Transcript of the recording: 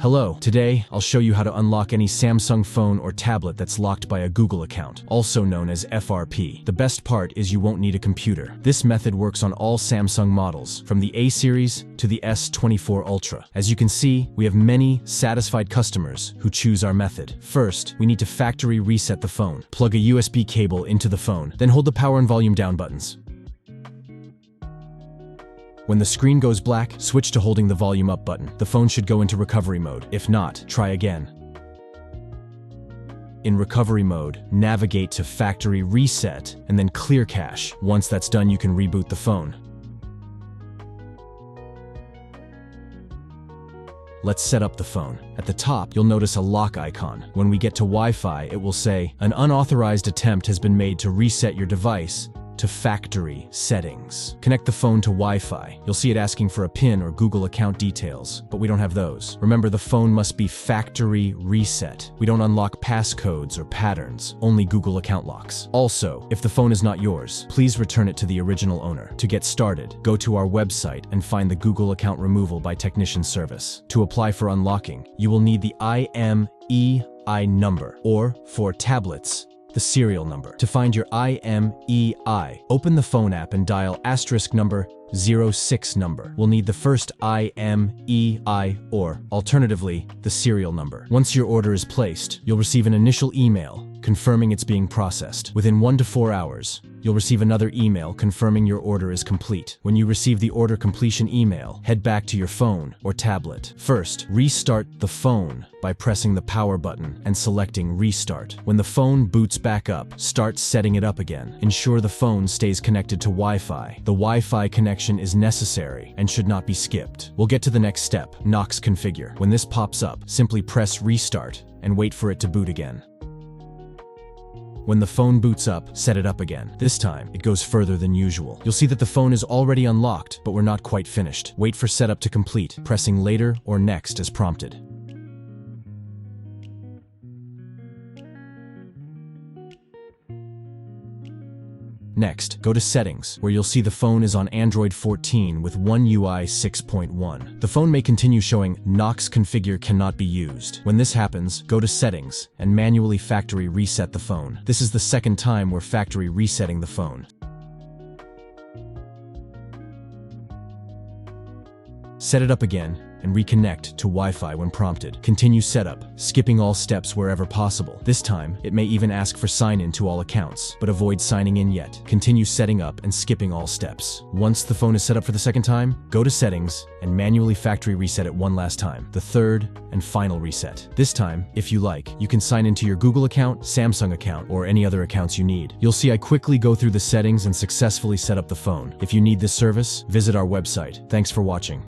Hello, today I'll show you how to unlock any Samsung phone or tablet that's locked by a Google account, also known as FRP. The best part is you won't need a computer. This method works on all Samsung models, from the A series to the S25 Ultra. As you can see, we have many satisfied customers who choose our method. First, we need to factory reset the phone. Plug a USB cable into the phone, then hold the power and volume down buttons. When the screen goes black, switch to holding the volume up button. The phone should go into recovery mode. If not, try again. In recovery mode, navigate to Factory Reset and then Clear Cache. Once that's done, you can reboot the phone. Let's set up the phone. At the top, you'll notice a lock icon. When we get to Wi-Fi, it will say, "An unauthorized attempt has been made to reset your device to factory settings." Connect the phone to Wi-Fi. You'll see it asking for a PIN or Google account details, but we don't have those. Remember, the phone must be factory reset. We don't unlock passcodes or patterns, only Google account locks. Also, if the phone is not yours, please return it to the original owner. To get started, go to our website and find the Google account removal by technician service. To apply for unlocking, you will need the IMEI number, or for tablets, the serial number. To find your IMEI, open the phone app and dial *06 number. We'll need the first IMEI or, alternatively, the serial number. Once your order is placed, you'll receive an initial email confirming it's being processed. Within 1 to 4 hours, you'll receive another email confirming your order is complete. When you receive the order completion email, head back to your phone or tablet. First, restart the phone by pressing the power button and selecting Restart. When the phone boots back up, start setting it up again. Ensure the phone stays connected to Wi-Fi. The Wi-Fi connection is necessary and should not be skipped. We'll get to the next step, Knox Configure. When this pops up, simply press Restart and wait for it to boot again. When the phone boots up, set it up again. This time, it goes further than usual. You'll see that the phone is already unlocked, but we're not quite finished. Wait for setup to complete, pressing Later or Next as prompted. Next, go to Settings, where you'll see the phone is on Android 14 with One UI 6.1. The phone may continue showing Knox Configure cannot be used. When this happens, go to Settings and manually factory reset the phone. This is the second time we're factory resetting the phone. Set it up again and reconnect to Wi-Fi when prompted. Continue setup, skipping all steps wherever possible. This time, it may even ask for sign-in to all accounts, but avoid signing in yet. Continue setting up and skipping all steps. Once the phone is set up for the second time, go to Settings and manually factory reset it one last time, the third and final reset. This time, if you like, you can sign into your Google account, Samsung account, or any other accounts you need. You'll see I quickly go through the settings and successfully set up the phone. If you need this service, visit our website. Thanks for watching.